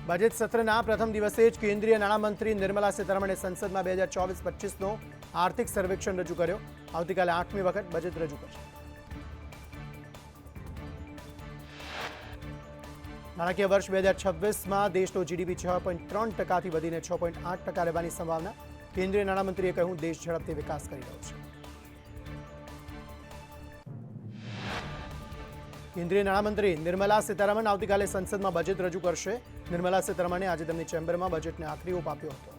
Budget સત્રના પ્રથમ દિવસે જ કેન્દ્રીય નાણામંત્રી નિર્મલા સીતારમણે સંસદમાં 2024-25નો આર્થિક સર્વેક્ષણ રજૂ કર્યો. આવતીકાલે 8મી વખત બજેટ રજૂ કરશે. નાણાકીય વર્ષ 2026માં દેશનો જીડીપી 6.3%થી વધીને 6.8% રહેવાની સંભાવના. કેન્દ્રીય નાણામંત્રીએ કહ્યું, દેશ ઝડપથી વિકાસ કરી રહ્યો છે. કેન્દ્રીય નાણામંત્રી નિર્મલા સીતારમણ આવતીકાલે સંસદમાં બજેટ રજૂ કરશે. નિર્મલા સીતારમણે આજે તેમની ચેમ્બરમાં બજેટને આખરી ઓપ આપ્યો હતો.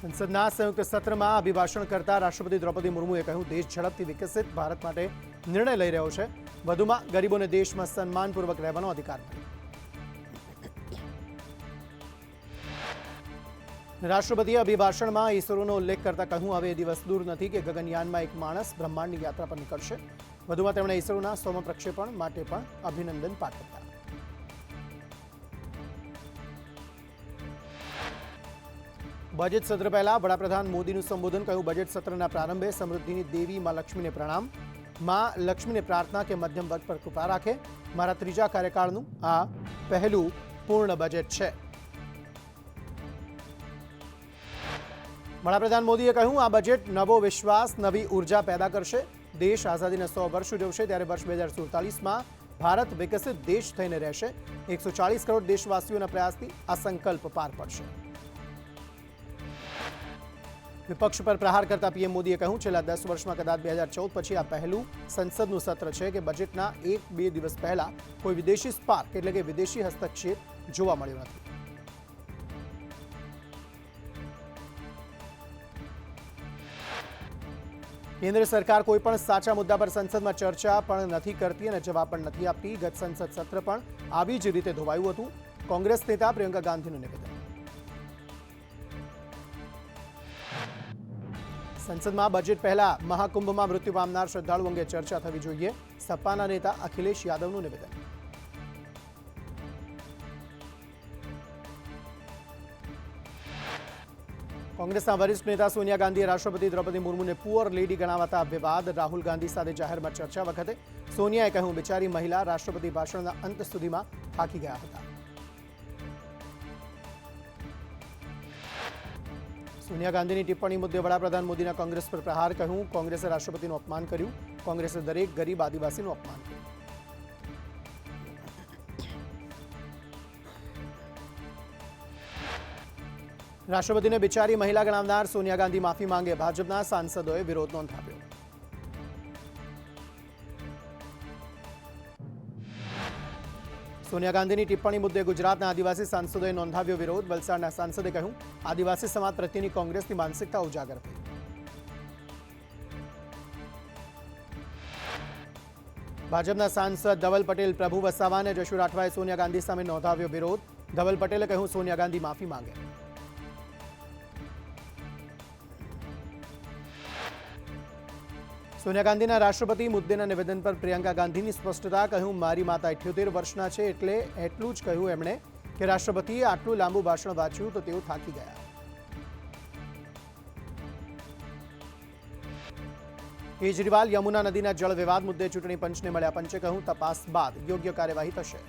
સંસદના સંયુક્ત સત્રમાં અભિભાષણ કરતા રાષ્ટ્રપતિ દ્રૌપદી મુર્મુએ કહ્યું, દેશ ઝડપથી વિકસિત ભારત માટે નિર્ણય લઈ રહ્યો છે. વધુમાં ગરીબોને દેશમાં સન્માનપૂર્વક રહેવાનો અધિકાર મળ્યો. રાષ્ટ્રપતિએ અભિભાષણમાં ઈસરોનો ઉલ્લેખ કરતા કહ્યું, હવે એ દિવસ દૂર નથી કે ગગનયાનમાં એક માણસ બ્રહ્માંડની યાત્રા પર નીકળશે. વધુમાં તેમણે ઈસરોના સોમ પ્રક્ષેપણ માટે પણ અભિનંદન પાઠવ્યા. બજેટ સત્ર પહેલા વડાપ્રધાન મોદીનું સંબોધન. કહ્યું, બજેટ સત્રના પ્રારંભે સમૃદ્ધિની દેવી માં લક્ષ્મીને પ્રણામ. માં લક્ષ્મીને પ્રાર્થના કે મધ્યમ વર્ગ પર કૃપા રાખે. મારા ત્રીજા કાર્યકાળનું આ પહેલું પૂર્ણ બજેટ છે. વડાપ્રધાન મોદીએ કહ્યું, આ બજેટ નવો વિશ્વાસ, નવી ઉર્જા પેદા કરશે. દેશ આઝાદીના 100 વર્ષ ઉજવશે ત્યારે વર્ષ 2047માં ભારત વિકસિત દેશ થઈને રહેશે. 140 કરોડ દેશવાસીઓના પ્રયાસથી આ સંકલ્પ પાર પડશે. વિપક્ષ પર પ્રહાર કરતા પીએમ મોદીએ કહ્યું, છેલ્લા 10 વર્ષમાં કદાચ 2014 પછી આ પહેલું સંસદનું સત્ર છે કે બજેટના 1-2 દિવસ પહેલા કોઈ વિદેશી સ્પાર્ક એટલે કે વિદેશી હસ્તક્ષેપ જોવા મળ્યો નથી. કેન્દ્ર સરકાર કોઈ પણ સાચા મુદ્દા પર સંસદમાં ચર્ચા પણ નથી કરતી અને જવાબ પણ નથી આપતી. ગત સંસદ સત્ર પણ આવી જ રીતે ધોવાયું હતું. કોંગ્રેસ નેતા પ્રિયંકા ગાંધીનું નિવેદન. સંસદમાં બજેટ પહેલા મહાકુંભમાં મૃત્યુ પામનાર શ્રદ્ધાળુ અંગે ચર્ચા થવી જોઈએ. સપાના નેતા અખિલેશ યાદવનું નિવેદન. કોંગ્રેસના વરિષ્ઠ નેતા સોનિયા ગાંધીએ રાષ્ટ્રપતિ દ્રૌપદી મુર્મુને પુઅર લેડી ગણાવતા વિવાદ. રાહુલ ગાંધી સાથે જાહેરમાં ચર્ચા વખતે સોનિયાએ કહ્યું, બિચારી મહિલા રાષ્ટ્રપતિ ભાષણના અંત સુધીમાં થાકી ગયા હતા. સોનિયા ગાંધીની ટિપ્પણી મુદ્દે વડાપ્રધાન મોદીના કોંગ્રેસ પર પ્રહાર. કહ્યું, કોંગ્રેસે રાષ્ટ્રપતિનું અપમાન કર્યું. કોંગ્રેસે દરેક ગરીબ આદિવાસીનું અપમાન કર્યું. રાષ્ટ્રપતિને બિચારી મહિલા ગણાવનાર સોનિયા ગાંધી માફી માંગે. ભાજપના સાંસદોએ વિરોધ નોંધાવ્યો. સોનિયા ગાંધીની ટિપ્પણી મુદ્દે ગુજરાતના આદિવાસી સાંસદોએ નોંધાવ્યો વિરોધ. વલસાડના સાંસદે કહ્યું, આદિવાસી સમાજ પ્રત્યેની કોંગ્રેસની માનસિકતા ઉજાગર થઈ. ભાજપના સાંસદ ધવલ પટેલ, પ્રભુ વસાવા અને જશુ રાઠવાએ સોનિયા ગાંધી સામે નોંધાવ્યો વિરોધ. ધવલ પટેલે કહ્યું, સોનિયા ગાંધી માફી માંગે. સોનિયા ગાંધીના રાષ્ટ્રપતિ મુદ્દેના નિવેદન પર પ્રિયંકા ગાંધીની સ્પષ્ટતા. કહ્યું, મારી માતા 78 વર્ષના છે એટલે એટલું જ કહ્યું એમણે કે રાષ્ટ્રપતિએ આટલું લાંબુ ભાષણ વાંચ્યું તો તેઓ થાકી ગયા. કેજરીવાલ યમુના નદીના જળ વિવાદ મુદ્દે ચૂંટણી પંચને મળ્યા. પંચે કહ્યું, તપાસ બાદ યોગ્ય કાર્યવાહી થશે.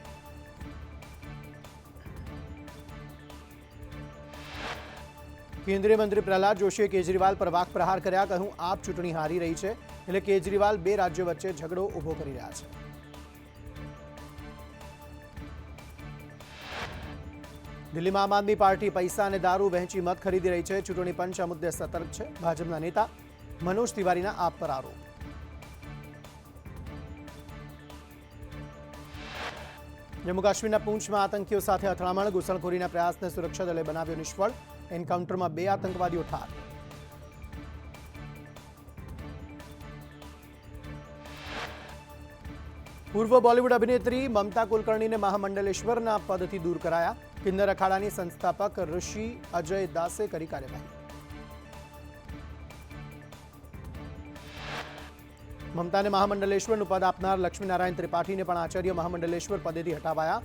કેન્દ્રીય મંત્રી પ્રહલાદ જોશીએ કેજરીવાલ પર વાક પ્રહાર કર્યા. કહ્યું, આપ ચૂંટણી હારી રહી છે એટલે કેજરીવાલ 2 રાજ્યો વચ્ચે ઝઘડો ઉભો કરી રહ્યા છે. દિલ્હીમાં આમ આદમી પાર્ટી પૈસા અને દારૂ વહેંચી મત ખરીદી રહી છે. ચૂંટણી પંચ આ મુદ્દે સતર્ક છે. ભાજપના નેતા મનોજ તિવારીના આપ પર આરોપ. જમ્મુ કાશ્મીરના પૂંછમાં આતંકીઓ સાથે અથડામણ. ઘૂસણખોરીના પ્રયાસને સુરક્ષા દળે બનાવ્યો નિષ્ફળ. એન્કાઉન્ટરમાં 2 આતંકવાદીઓ ઠાર. પૂર્વ બોલિવૂડ અભિનેત્રી મમતા કુલકર્ણીને મહામંડલેશ્વરના પદથી દૂર કરાયા. કિન્નર અખાડાની સંસ્થાપક ઋષિ અજય દાસે કરી કાર્યવાહી. મમતાને મહામંડલેશ્વરનું પદ આપનાર લક્ષ્મીનારાયણ ત્રિપાઠીને પણ આચાર્ય મહામંડલેશ્વર પદેથી હટાવાયા.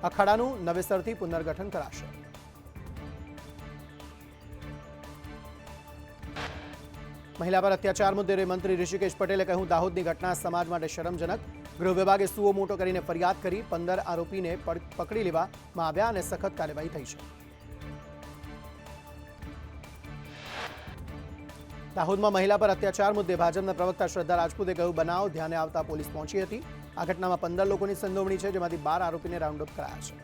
અખાડાનું નવેસરથી પુનર્ગઠન કરાશે. મહિલા પર અત્યાચાર મુદ્દે ગૃહમંત્રી ઋષિકેશ પટેલે કહ્યું, દાહોદની ઘટના સમાજ માટે શરમજનક. ગૃહ વિભાગે સુઓ મોટો કરીને ફરિયાદ કરી 15 આરોપીને પકડી લેવામાં આવ્યા અને સખત કાર્યવાહી થઈ છે. દાહોદમાં મહિલા પર અત્યાચાર મુદ્દે ભાજપના પ્રવક્તા શ્રદ્ધા રાજપૂતે કહ્યું, બનાવ ધ્યાને આવતા પોલીસ પહોંચી હતી. આ ઘટનામાં 15 લોકોની સંડોવણી છે, જેમાંથી 12 આરોપીને રાઉન્ડ અપ કરાયા છે.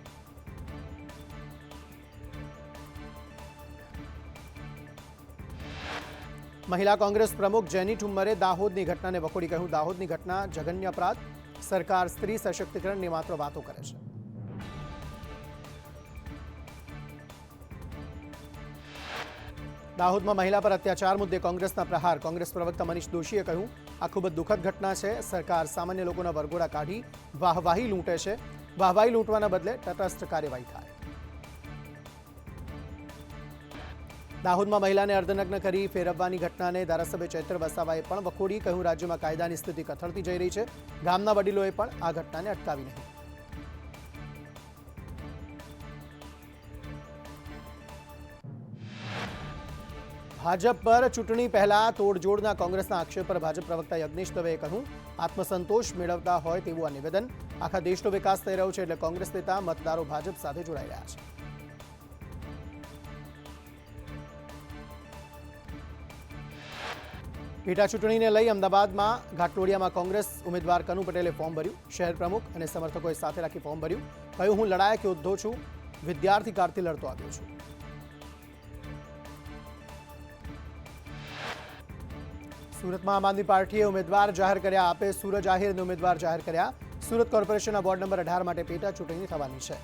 મહિલા કોંગ્રેસ પ્રમુખ જેની ઠુમ્મરે દાહોદની ઘટનાને વખોડી કહ્યું, દાહોદની ઘટના જઘન્ય અપરાધ. સરકાર સ્ત્રી સશક્તિકરણની માત્ર વાતો કરે છે. દાહોદમાં મહિલા પર અત્યાચાર મુદ્દે કોંગ્રેસના પ્રહાર. કોંગ્રેસ પ્રવક્તા મનીષ દોશીએ કહ્યું, આ ખૂબ જ દુઃખદ ઘટના છે. સરકાર સામાન્ય લોકોના વરઘોડા કાઢી વાહવાહી લૂંટે છે. વાહવાહી લૂંટવાના બદલે તટસ્થ કાર્યવાહી થાય. દાહોદમાં મહિલાને અર્ધનગ્ન કરી ફેરવવાની ઘટનાને ધારાસભ્ય ચૈત્ર વસાવાએ પણ વખોડી. કહ્યું, રાજ્યમાં કાયદાની સ્થિતિ કથળતી જઈ રહી છે. ગામના વડીલોએ પણ આ ઘટનાને અટકાવી નહીં. ભાજપ પર ચૂંટણી પહેલા તોડજોડના કોંગ્રેસના આક્ષેપ પર ભાજપ પ્રવક્તા યજ્ઞેશ દવેએ કહ્યું, આત્મસંતોષ મેળવતા હોય તેવું આ નિવેદન. આખા દેશનો વિકાસ થઈ રહ્યો છે એટલે કોંગ્રેસ નેતા મતદારો ભાજપ સાથે જોડાઈ રહ્યા છે. પેટા ચૂંટણીને લઈ અમદાવાદમાં ઘાટલોડિયામાં કોંગ્રેસ ઉમેદવાર કનુ પટેલે ફોર્મ ભર્યું. શહેર પ્રમુખ અને સમર્થકોએ સાથે રાખી ફોર્મ ભર્યું. કહ્યું, હું લડાયક યોદ્ધો છું. વિદ્યાર્થી કાળથી લડતો આવ્યો છું. સુરતમાં આમ આદમી પાર્ટીએ ઉમેદવાર જાહેર કર્યા. આપે સૂરજ આહિરને ઉમેદવાર જાહેર કર્યા. સુરત કોર્પોરેશનના વોર્ડ નંબર 18 માટે પેટા ચૂંટણી થવાની છે.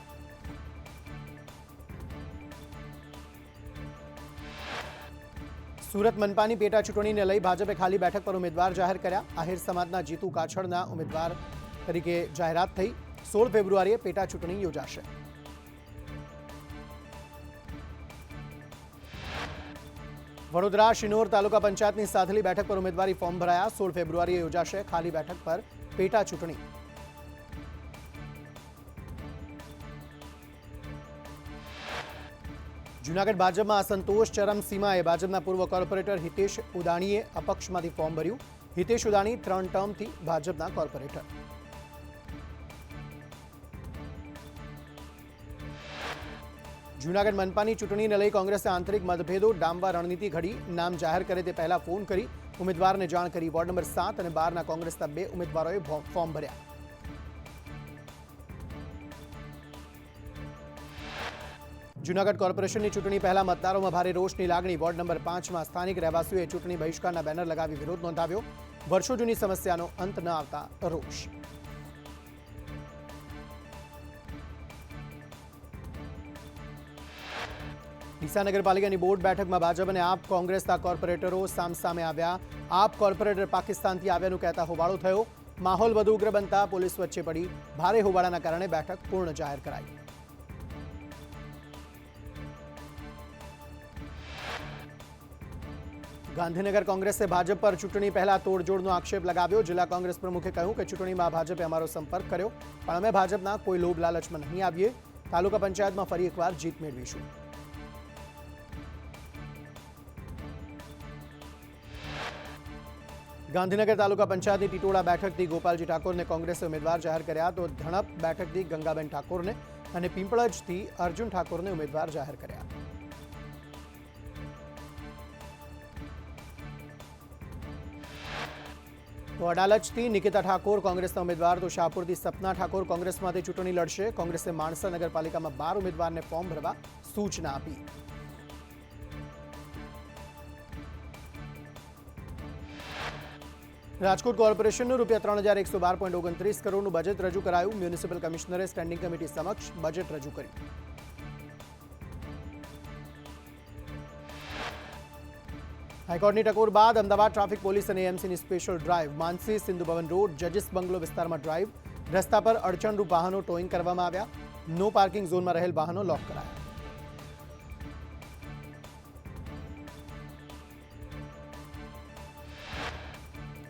સુરત મનપાની પેટા ચૂંટણીને લઈ ભાજપે ખાલી બેઠક પર ઉમેદવાર જાહેર કર્યા. આહિર સમાજના જીતુ કાછડના ઉમેદવાર તરીકે જાહેરાત થઈ. 16 ફેબ્રુઆરીએ પેટા ચૂંટણી યોજાશે. વડોદરા શિનોર તાલુકા પંચાયતની સાથલી બેઠક પર ઉમેદવારી ફોર્મ ભરાયા. 16 ફેબ્રુઆરીએ યોજાશે ખાલી બેઠક પર પેટા ચૂંટણી. જૂનાગઢ ભાજપમાં અસંતોષ ચરમસીમાએ. ભાજપના પૂર્વ કોર્પોરેટર હિતેશ ઉદાણીએ અપક્ષમાંથી ફોર્મ ભર્યું. હિતેશ ઉદાણી 3 ટર્મથી ભાજપના કોર્પોરેટર. જૂનાગઢ મનપાની ચૂંટણીને લઈ કોંગ્રેસે આંતરિક મતભેદો ડામવા રણનીતિ ઘડી. નામ જાહેર કરે તે પહેલા ફોન કરી ઉમેદવારને જાણ કરી. વોર્ડ નંબર 7 અને 12ના કોંગ્રેસના 2 ઉમેદવારોએ ફોર્મ ભર્યા. જૂનાગઢ કોર્પોરેશનની ચૂંટણી પહેલા મતદારોમાં ભારે રોષની લાગણી. વોર્ડ નંબર 5માં સ્થાનિક રહેવાસીઓએ ચૂંટણી બહિષ્કારના બેનર લગાવી વિરોધ નોંધાવ્યો. વર્ષો જૂની સમસ્યાનો અંત ન આવતા રોષ. ડીસા નગરપાલિકાની બોર્ડ બેઠકમાં ભાજપ અને આપ કોંગ્રેસના કોર્પોરેટરો સામસામે આવ્યા. આપ કોર્પોરેટર પાકિસ્તાનથી આવ્યાનું કહેતા હોબાળો થયો. માહોલ વધુ ઉગ્ર બનતા પોલીસ વચ્ચે પડી. ભારે હોબાળાના કારણે બેઠક પૂર્ણ જાહેર કરાઈ. ગાંધીનગર કોંગ્રેસે ભાજપ પર ચૂંટણી પહેલા તોડજોડનો આક્ષેપ લગાવ્યો. જિલ્લા કોંગ્રેસ પ્રમુખે કહ્યું કે ચૂંટણીમાં ભાજપે અમારો સંપર્ક કર્યો, પણ અમે ભાજપના કોઈ લોભ લાલચમાં નહીં આવીએ. તાલુકા પંચાયતમાં ફરી એકવાર જીત મેળવીશું. ગાંધીનગર તાલુકા પંચાયતની ટીટોળા બેઠકથી ગોપાલજી ઠાકોરને કોંગ્રેસે ઉમેદવાર જાહેર કર્યા, તો ધણપ બેઠકથી ગંગાબેન ઠાકોરને અને પીંપળજથી અર્જુન ઠાકોરને ઉમેદવાર જાહેર કર્યા. તો અડાલજથી નિકિતા ઠાકોર કોંગ્રેસના ઉમેદવાર, તો શાહપુરથી સપના ઠાકોર કોંગ્રેસમાંથી ચૂંટણી લડશે. કોંગ્રેસે માણસા નગરપાલિકામાં 12 ઉમેદવારને ફોર્મ ભરવા સૂચના આપી. રાજકોટ કોર્પોરેશનનું ₹3112.29 કરોડનું બજેટ રજૂ કરાયું. મ્યુનિસિપલ કમિશનરે સ્ટેન્ડિંગ કમિટી સમક્ષ બજેટ રજૂ કર્યું. હાઈકોર્ટની ટકોર બાદ અમદાવાદ ટ્રાફિક પોલીસ અને એએમસીની સ્પેશિયલ ડ્રાઈવ. માનસી સિંધુ ભવન રોડ જજીસ બંગલો વિસ્તારમાં ડ્રાઈવ. રસ્તા પર અડચણરૂપ વાહનો ટોઈંગ કરવામાં આવ્યા. નો પાર્કિંગ ઝોનમાં રહેલ વાહનો લોક કરાયા.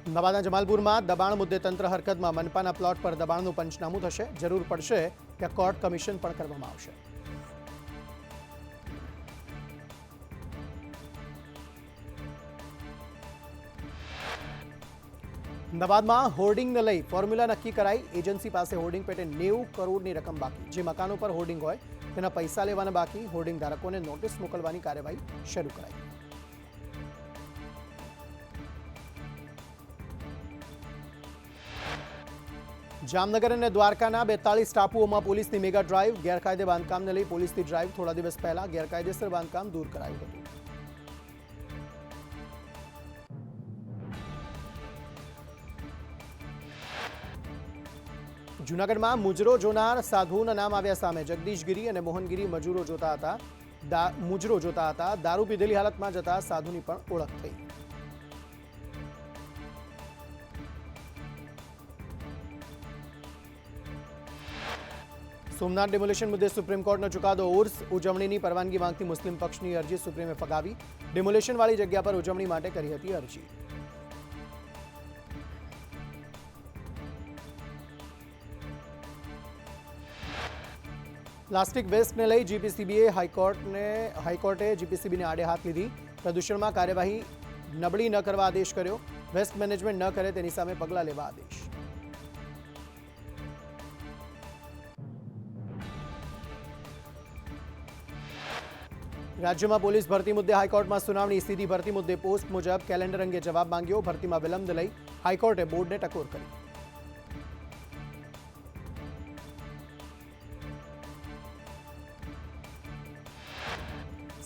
અમદાવાદના જમાલપુરમાં દબાણ મુદ્દે તંત્ર હરકતમાં. મનપાના પ્લોટ પર દબાણનું પંચનામું થશે. જરૂર પડશે ત્યાં કોર્ટ કમિશન પણ કરવામાં આવશે. અમદાવાદમાં હોર્ડિંગને લઈ ફોર્મ્યુલા નક્કી કરાઈ. એજન્સી પાસે હોર્ડિંગ પેટે 90 કરોડની રકમ બાકી. જે મકાનો પર હોર્ડિંગ હોય તેના પૈસા લેવાના બાકી. હોર્ડિંગ ધારકોને નોટિસ મોકલવાની કાર્યવાહી શરૂ કરાઈ. જામનગર અને દ્વારકાના 42 ટાપુઓમાં પોલીસની મેગા ડ્રાઈવ. ગેરકાયદે બાંધકામને લઈ પોલીસની ડ્રાઈવ. થોડા દિવસ પહેલા ગેરકાયદેસર બાંધકામ દૂર કરાયું હતું. જૂનાગઢમાં મુજરો જોનાર સાધુઓના નામ આવ્યા સામે. જગદીશગીરી અને મોહનગીરી મુજરો જોતા હતા. દારૂ પીધેલી હાલતમાં જતા સાધુની પણ ઓળખ થઈ. સોમનાથ ડેમોલિશન મુદ્દે સુપ્રીમ કોર્ટનો ચુકાદો. ઉર્સ ઉજવણીની પરવાનગી માંગતી મુસ્લિમ પક્ષની અરજી સુપ્રીમે ફગાવી. ડેમોલિશનવાળી જગ્યા પર ઉજવણી માટે કરી હતી અરજી. પ્લાસ્ટિક વેસ્ટને લઈ જીપીસીબીએ હાઈકોર્ટે જીપીસીબીને આડે હાથ લીધી. પ્રદૂષણમાં કાર્યવાહી નબળી ન કરવા આદેશ કર્યો. વેસ્ટ મેનેજમેન્ટ ન કરે તેની સામે પગલાં લેવા આદેશ. રાજ્યમાં પોલીસ ભરતી મુદ્દે હાઈકોર્ટમાં સુનાવણી. સીધી ભરતી મુદ્દે પોસ્ટ મુજબ કેલેન્ડર અંગે જવાબ માંગ્યો. ભરતીમાં વિલંબ લઈ હાઈકોર્ટે બોર્ડને ટકોર કરી.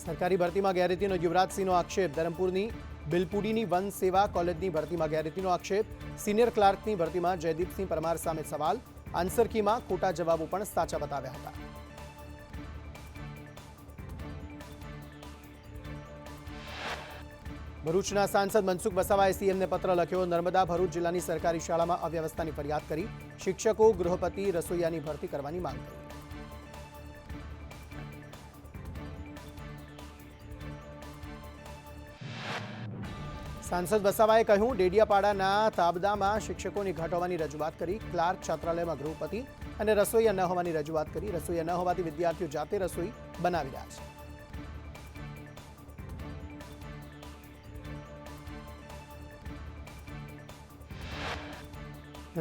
સરકારી ભરતીમાં ગેરરીતિનો યુવરાજસિંહનો આક્ષેપ. ધરમપુરની બિલપુડીની વન સેવા કોલેજની ભરતીમાં ગેરરીતિનો આક્ષેપ. સિનિયર ક્લાર્કની ભરતીમાં જયદીપસિંહ પરમાર સામે સવાલ. આન્સર કીમાં ખોટા જવાબો પણ સાચા બતાવ્યા હતા. ભરૂચના સાંસદ મનસુખ વસાવાએ સીએમને પત્ર લખ્યો. નર્મદા ભરૂચ જિલ્લાની સરકારી શાળામાં અવ્યવસ્થાની ફરિયાદ કરી. શિક્ષકો, ગૃહપતિ, રસોઈયાની ભરતી કરવાની માંગ કરી. સાંસદ વસાવાએ કહ્યું, ડેડિયાપાડાના તાબદામાં શિક્ષકોની ઘટ હોવાની રજૂઆત કરી. ક્લાર્ક છાત્રાલયમાં ગૃહપતિ અને રસોઈયા ન હોવાની રજૂઆત કરી. રસોઈયા ન હોવાથી વિદ્યાર્થીઓ જાતે રસોઈ બનાવી રહ્યા છે.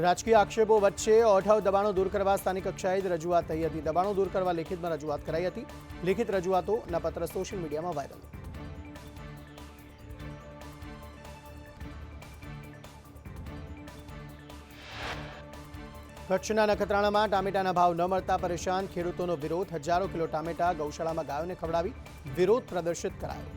રાજકીય આક્ષેપો વચ્ચે ઓઢવ દબાણો દૂર કરવા સ્થાનિક કક્ષાએ રજૂઆત થઈ હતી. દબાણો દૂર કરવા લેખિતમાં રજૂઆત કરાઈ હતી. લેખિત રજૂઆતોના પત્ર સોશિયલ મીડિયામાં વાયરલ. કચ્છના નખત્રાણામાં ટામેટાના ભાવ ન મળતા પરેશાન ખેડૂતોનો વિરોધ. હજારો કિલો ટામેટા ગૌશાળામાં ગાયોને ખવડાવી વિરોધ પ્રદર્શિત કરાયો.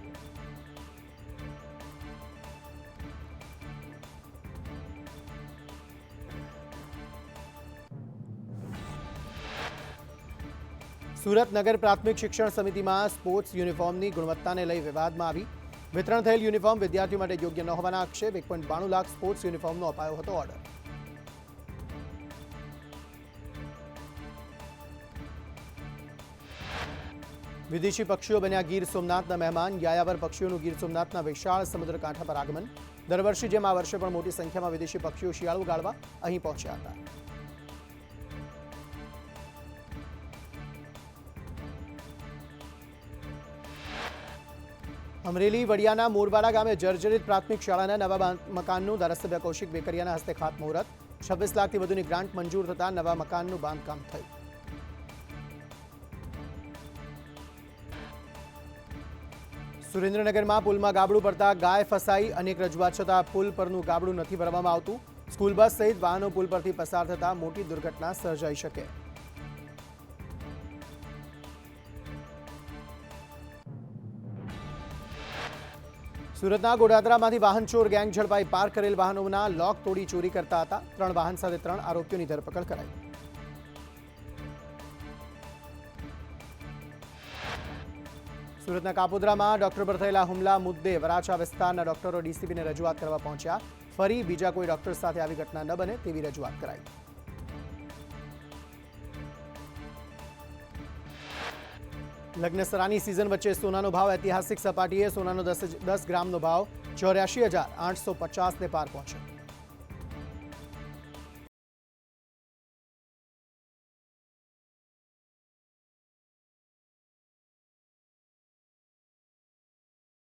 સુરત નગર પ્રાથમિક શિક્ષણ સમિતિમાં સ્પોર્ટ્સ યુનિફોર્મની ગુણવત્તાને લઈ વિવાદમાં આવી. વિતરણ થયેલ યુનિફોર્મ વિદ્યાર્થીઓ માટે યોગ્ય ન હોવાના આક્ષેપ. 1.92 લાખ સ્પોર્ટ્સ યુનિફોર્મનો અપાયો હતો ઓર્ડર. વિદેશી પક્ષીઓ બન્યા ગીર સોમનાથના મહેમાન. યાયાવર પક્ષીઓનું ગીર સોમનાથના વિશાળ સમુદ્ર કાંઠા પર આગમન. દર વર્ષે જેમ આ વર્ષે પણ મોટી સંખ્યામાં વિદેશી પક્ષીઓ શિયાળુ ગાળવા અહીં પહોંચ્યા હતા. અમરેલી વડિયાના મોરવાડા ગામે જર્જરિત પ્રાથમિક શાળાના નવા મકાનનું ધારાસભ્ય કૌશિક વેકરિયાના હસ્તે ખાતમુહૂર્ત. 26 લાખથી વધુની ગ્રાન્ટ મંજૂર થતા નવા મકાનનું બાંધકામ થયું. સુરેન્દ્રનગરમાં પુલમાં ગાબડું પડતા ગાય ફસાઈ. અનેક રજૂઆત છતાં પુલ પરનું ગાબડું નથી ભરવામાં આવતું. સ્કૂલ બસ સહિત વાહનો પુલ પરથી પસાર થતા મોટી દુર્ઘટના સર્જાઈ શકે. સુરતના ગોડાદરામાંથી વાહન ચોર ગેંગ ઝડપાઈ. પાર્ક કરેલ વાહનોના લોક તોડી ચોરી કરતા હતા. 3 વાહન સાથે 3 આરોપીઓની ધરપકડ કરાઈ. સુરતના કાપોદ્રામાં ડોક્ટર પર થયેલા હુમલા મુદ્દે વરાછા વિસ્તારના ડોક્ટરો ડીસીપીને રજૂઆત કરવા પહોંચ્યા. ફરી બીજા કોઈ ડોક્ટર સાથે આવી ઘટના ન બને તેવી રજૂઆત કરાઈ. લગ્નસરાની સિઝન વચ્ચે સોનાનો ભાવ ઐતિહાસિક સપાટીએ. સોનાનો 10 ગ્રામનો ભાવ 84,850ને પાર પહોંચ્યો.